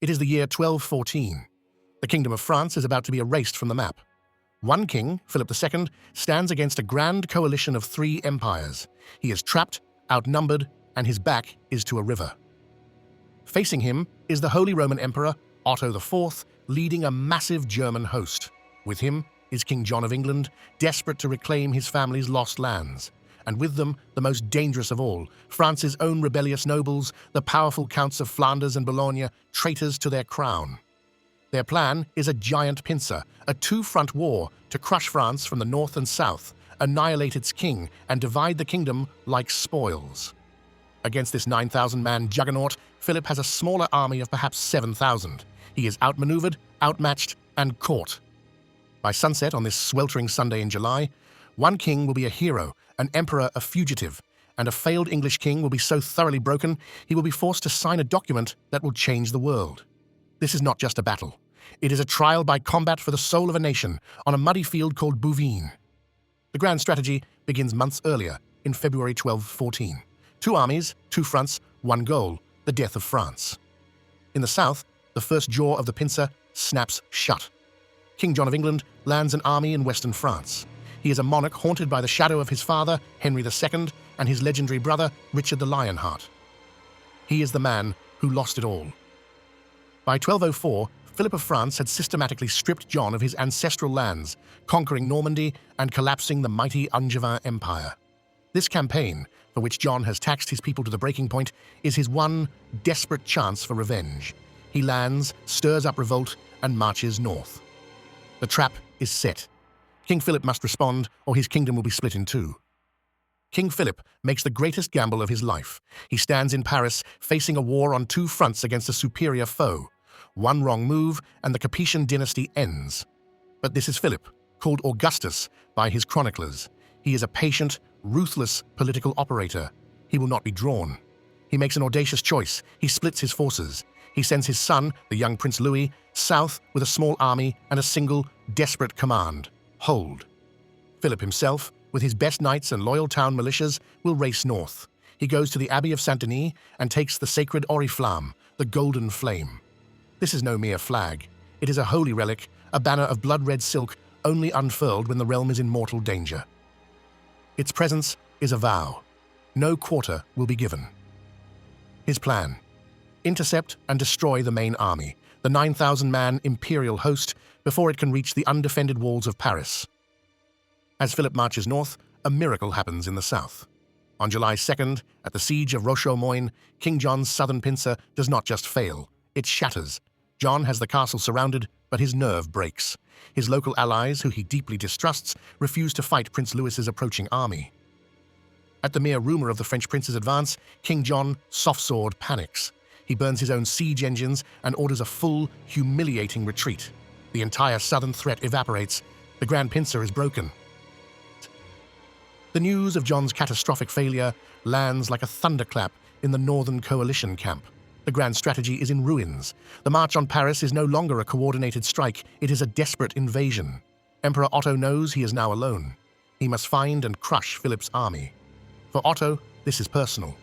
It is the year 1214. The Kingdom of France is about to be erased from the map. One king, Philip II, stands against a grand coalition of three empires. He is trapped, outnumbered, and his back is to a river. Facing him is the Holy Roman Emperor, Otto IV, leading a massive German host. With him is King John of England, desperate to reclaim his family's lost lands. And with them, the most dangerous of all, France's own rebellious nobles, the powerful counts of Flanders and Boulogne, traitors to their crown. Their plan is a giant pincer, a two-front war to crush France from the north and south, annihilate its king, and divide the kingdom like spoils. Against this 9,000-man juggernaut, Philip has a smaller army of perhaps 7,000. He is outmaneuvered, outmatched, and caught. By sunset on this sweltering Sunday in July, one king will be a hero, an emperor a fugitive, and a failed English king will be so thoroughly broken he will be forced to sign a document that will change the world. This is not just a battle. It is a trial by combat for the soul of a nation on a muddy field called Bouvines. The grand strategy begins months earlier, in February 1214. Two armies, two fronts, one goal, the death of France. In the south, the first jaw of the pincer snaps shut. King John of England lands an army in western France. He is a monarch haunted by the shadow of his father, Henry II, and his legendary brother, Richard the Lionheart. He is the man who lost it all. By 1204, Philip of France had systematically stripped John of his ancestral lands, conquering Normandy and collapsing the mighty Angevin Empire. This campaign, for which John has taxed his people to the breaking point, is his one desperate chance for revenge. He lands, stirs up revolt, and marches north. The trap is set. King Philip must respond, or his kingdom will be split in two. King Philip makes the greatest gamble of his life. He stands in Paris, facing a war on two fronts against a superior foe. One wrong move, and the Capetian dynasty ends. But this is Philip, called Augustus by his chroniclers. He is a patient, ruthless political operator. He will not be drawn. He makes an audacious choice. He splits his forces. He sends his son, the young Prince Louis, south with a small army and a single, desperate command: hold. Philip himself, with his best knights and loyal town militias, will race north. He goes to the Abbey of Saint-Denis and takes the sacred Oriflamme, the golden flame. This is no mere flag. It is a holy relic, a banner of blood-red silk only unfurled when the realm is in mortal danger. Its presence is a vow. No quarter will be given. His plan: intercept and destroy the main army, the 9,000-man imperial host, before it can reach the undefended walls of Paris. As Philip marches north, a miracle happens in the south. On July 2nd, at the siege of Roche-aux-Moines, King John's southern pincer does not just fail, it shatters. John has the castle surrounded, but his nerve breaks. His local allies, who he deeply distrusts, refuse to fight Prince Louis's approaching army. At the mere rumor of the French prince's advance, King John, soft-sword, panics. He burns his own siege engines and orders a full, humiliating retreat. The entire southern threat evaporates. The Grand Pincer is broken. The news of John's catastrophic failure lands like a thunderclap in the northern coalition camp. The grand strategy is in ruins. The march on Paris is no longer a coordinated strike, it is a desperate invasion. Emperor Otto knows he is now alone. He must find and crush Philip's army. For Otto, this is personal.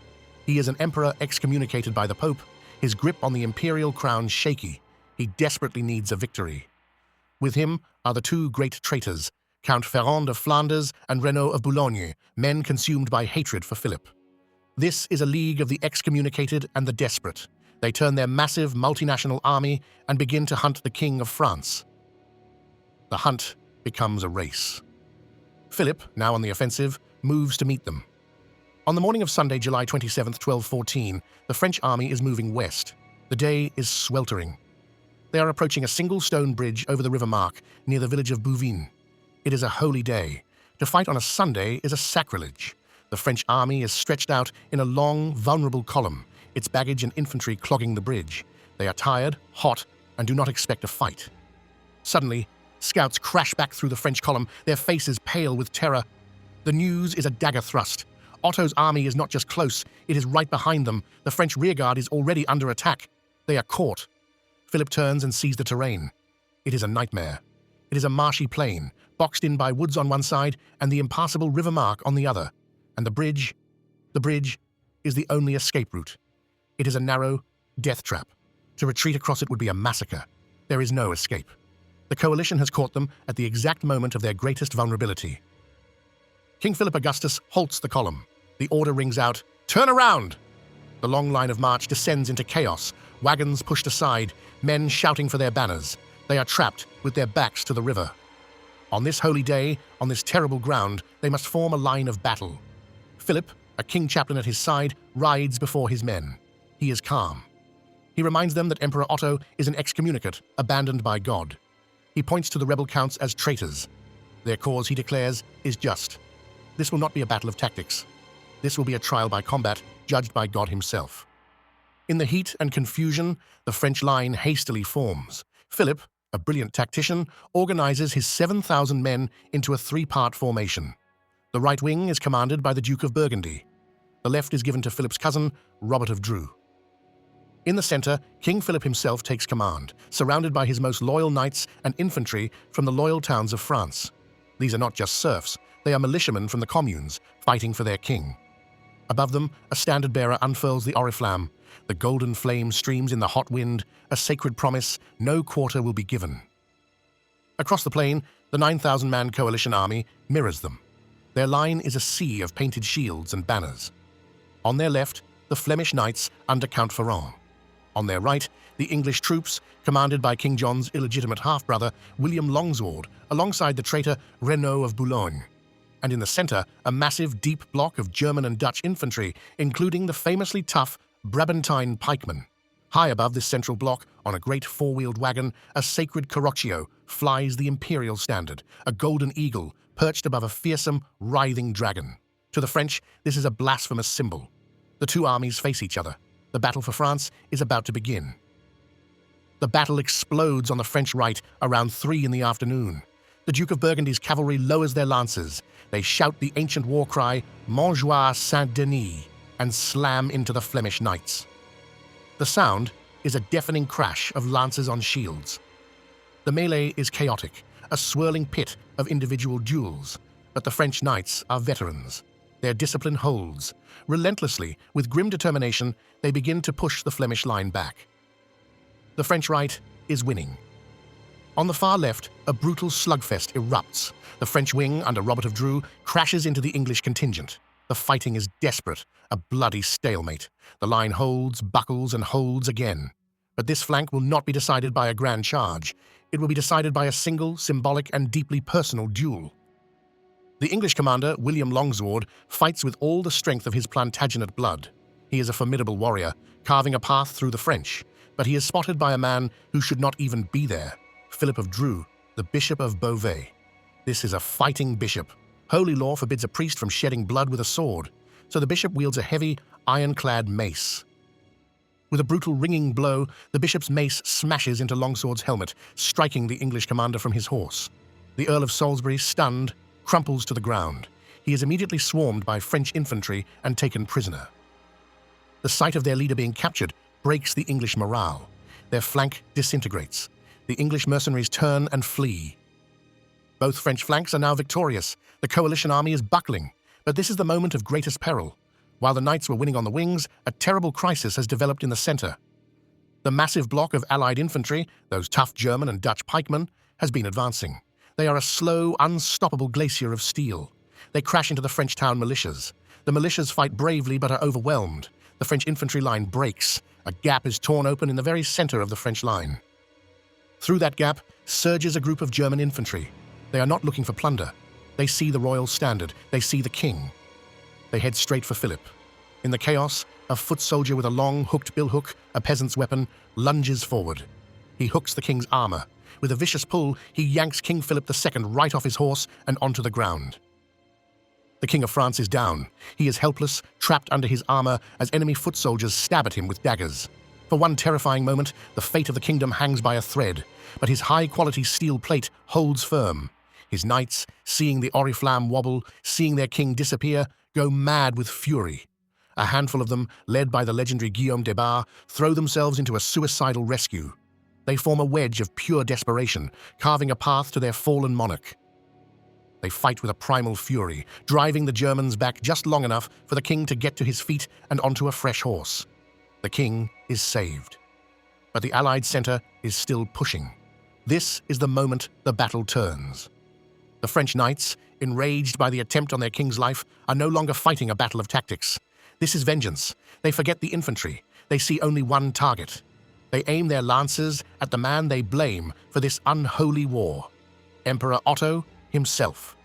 He is an emperor excommunicated by the Pope, his grip on the imperial crown shaky. He desperately needs a victory. With him are the two great traitors, Count Ferrand of Flanders and Renaud of Boulogne, men consumed by hatred for Philip. This is a league of the excommunicated and the desperate. They turn their massive multinational army and begin to hunt the King of France. The hunt becomes a race. Philip, now on the offensive, moves to meet them. On the morning of Sunday, July 27, 1214, the French army is moving west. The day is sweltering. They are approaching a single stone bridge over the River Mark near the village of Bouvines. It is a holy day. To fight on a Sunday is a sacrilege. The French army is stretched out in a long, vulnerable column, its baggage and infantry clogging the bridge. They are tired, hot, and do not expect a fight. Suddenly, scouts crash back through the French column, their faces pale with terror. The news is a dagger thrust. Otto's army is not just close, it is right behind them. The French rearguard is already under attack. They are caught. Philip turns and sees the terrain. It is a nightmare. It is a marshy plain, boxed in by woods on one side and the impassable River Mark on the other. And the bridge is the only escape route. It is a narrow death trap. To retreat across it would be a massacre. There is no escape. The coalition has caught them at the exact moment of their greatest vulnerability. King Philip Augustus halts the column. The order rings out, "Turn around!" The long line of march descends into chaos, wagons pushed aside, men shouting for their banners. They are trapped with their backs to the river. On this holy day, on this terrible ground, they must form a line of battle. Philip, a king chaplain at his side, rides before his men. He is calm. He reminds them that Emperor Otto is an excommunicate, abandoned by God. He points to the rebel counts as traitors. Their cause, he declares, is just. This will not be a battle of tactics. This will be a trial by combat, judged by God himself. In the heat and confusion, the French line hastily forms. Philip, a brilliant tactician, organizes his 7,000 men into a three-part formation. The right wing is commanded by the Duke of Burgundy. The left is given to Philip's cousin, Robert of Dreux. In the center, King Philip himself takes command, surrounded by his most loyal knights and infantry from the loyal towns of France. These are not just serfs, they are militiamen from the communes, fighting for their king. Above them, a standard-bearer unfurls the Oriflamme. The golden flame streams in the hot wind, a sacred promise, no quarter will be given. Across the plain, the 9,000-man coalition army mirrors them. Their line is a sea of painted shields and banners. On their left, the Flemish knights under Count Ferrand. On their right, the English troops, commanded by King John's illegitimate half-brother, William Longsword, alongside the traitor Renaud of Boulogne. And in the center, a massive, deep block of German and Dutch infantry, including the famously tough Brabantine pikemen. High above this central block, on a great four-wheeled wagon, a sacred carroccio, flies the imperial standard, a golden eagle, perched above a fearsome, writhing dragon. To the French, this is a blasphemous symbol. The two armies face each other. The battle for France is about to begin. The battle explodes on the French right around 3 in the afternoon. The Duke of Burgundy's cavalry lowers their lances. They shout the ancient war cry, Montjoie Saint-Denis, and slam into the Flemish knights. The sound is a deafening crash of lances on shields. The melee is chaotic, a swirling pit of individual duels, but the French knights are veterans. Their discipline holds. Relentlessly, with grim determination, they begin to push the Flemish line back. The French right is winning. On the far left, a brutal slugfest erupts. The French wing, under Robert of Dreux, crashes into the English contingent. The fighting is desperate, a bloody stalemate. The line holds, buckles, and holds again. But this flank will not be decided by a grand charge. It will be decided by a single, symbolic, and deeply personal duel. The English commander, William Longsword, fights with all the strength of his Plantagenet blood. He is a formidable warrior, carving a path through the French, but he is spotted by a man who should not even be there, Philip of Dreux, the Bishop of Beauvais. This is a fighting bishop. Holy law forbids a priest from shedding blood with a sword, so the bishop wields a heavy, iron-clad mace. With a brutal ringing blow, the bishop's mace smashes into Longsword's helmet, striking the English commander from his horse. The Earl of Salisbury, stunned, crumples to the ground. He is immediately swarmed by French infantry and taken prisoner. The sight of their leader being captured breaks the English morale. Their flank disintegrates. The English mercenaries turn and flee. Both French flanks are now victorious. The coalition army is buckling, but this is the moment of greatest peril. While the knights were winning on the wings, a terrible crisis has developed in the center. The massive block of Allied infantry, those tough German and Dutch pikemen, has been advancing. They are a slow, unstoppable glacier of steel. They crash into the French town militias. The militias fight bravely but are overwhelmed. The French infantry line breaks. A gap is torn open in the very center of the French line. Through that gap surges a group of German infantry. They are not looking for plunder. They see the royal standard. They see the king. They head straight for Philip. In the chaos, a foot soldier with a long, hooked billhook, a peasant's weapon, lunges forward. He hooks the king's armor. With a vicious pull, he yanks King Philip II right off his horse and onto the ground. The King of France is down. He is helpless, trapped under his armor as enemy foot soldiers stab at him with daggers. For one terrifying moment, the fate of the kingdom hangs by a thread, but his high-quality steel plate holds firm. His knights, seeing the Oriflamme wobble, seeing their king disappear, go mad with fury. A handful of them, led by the legendary Guillaume de Bar, throw themselves into a suicidal rescue. They form a wedge of pure desperation, carving a path to their fallen monarch. They fight with a primal fury, driving the Germans back just long enough for the king to get to his feet and onto a fresh horse. The king is saved. but the Allied center is still pushing. This is the moment the battle turns. The French knights, enraged by the attempt on their king's life, are no longer fighting a battle of tactics. This is vengeance. They forget the infantry. They see only one target. They aim their lances at the man they blame for this unholy war, Emperor Otto himself.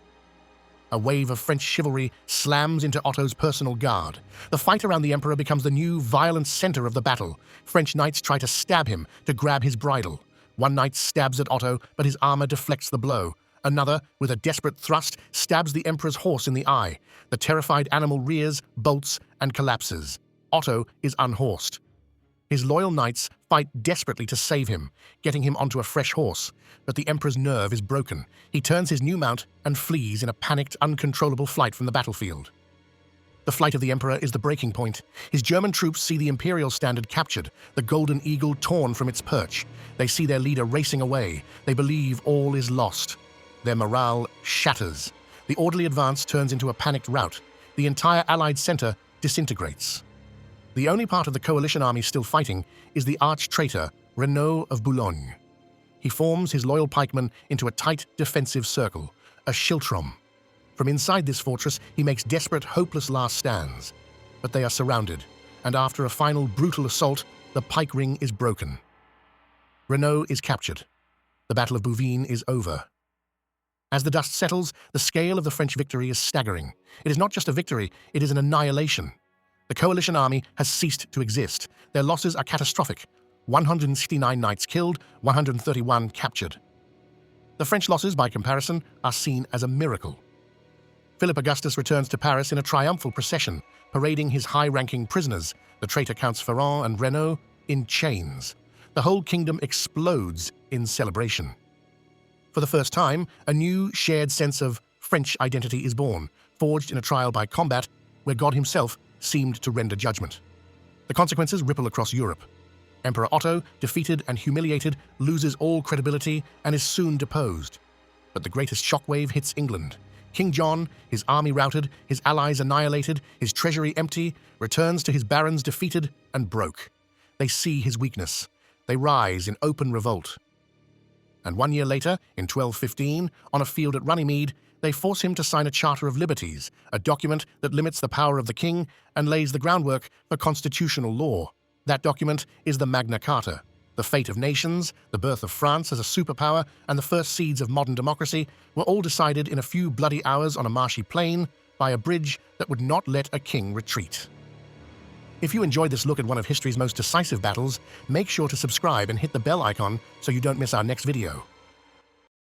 A wave of French chivalry slams into Otto's personal guard. The fight around the emperor becomes the new violent center of the battle. French knights try to stab him, to grab his bridle. One knight stabs at Otto, but his armor deflects the blow. Another, with a desperate thrust, stabs the emperor's horse in the eye. The terrified animal rears, bolts, and collapses. Otto is unhorsed. His loyal knights fight desperately to save him, getting him onto a fresh horse. But the emperor's nerve is broken. He turns his new mount and flees in a panicked, uncontrollable flight from the battlefield. The flight of the emperor is the breaking point. His German troops see the imperial standard captured, the golden eagle torn from its perch. They see their leader racing away. They believe all is lost. Their morale shatters. The orderly advance turns into a panicked rout. The entire Allied center disintegrates. The only part of the coalition army still fighting is the arch-traitor Renaud of Boulogne. He forms his loyal pikemen into a tight defensive circle, a schiltrom. From inside this fortress, he makes desperate, hopeless last stands. But they are surrounded, and after a final brutal assault, the pike ring is broken. Renaud is captured. The Battle of Bouvines is over. As the dust settles, the scale of the French victory is staggering. It is not just a victory, it is an annihilation. The coalition army has ceased to exist. Their losses are catastrophic. 169 knights killed, 131 captured. The French losses, by comparison, are seen as a miracle. Philip Augustus returns to Paris in a triumphal procession, parading his high-ranking prisoners, the traitor Counts Ferrand and Renaud, in chains. The whole kingdom explodes in celebration. For the first time, a new, shared sense of French identity is born, forged in a trial by combat where God himself seemed to render judgment. The consequences ripple across Europe. Emperor Otto, defeated and humiliated, loses all credibility and is soon deposed. But the greatest shockwave hits England. King John, his army routed, his allies annihilated, his treasury empty, returns to his barons defeated and broke. They see his weakness. They rise in open revolt. And 1 year later, in 1215, on a field at Runnymede, they force him to sign a Charter of Liberties, a document that limits the power of the king and lays the groundwork for constitutional law. That document is the Magna Carta. The fate of nations, the birth of France as a superpower, and the first seeds of modern democracy were all decided in a few bloody hours on a marshy plain by a bridge that would not let a king retreat. If you enjoyed this look at one of history's most decisive battles, make sure to subscribe and hit the bell icon so you don't miss our next video.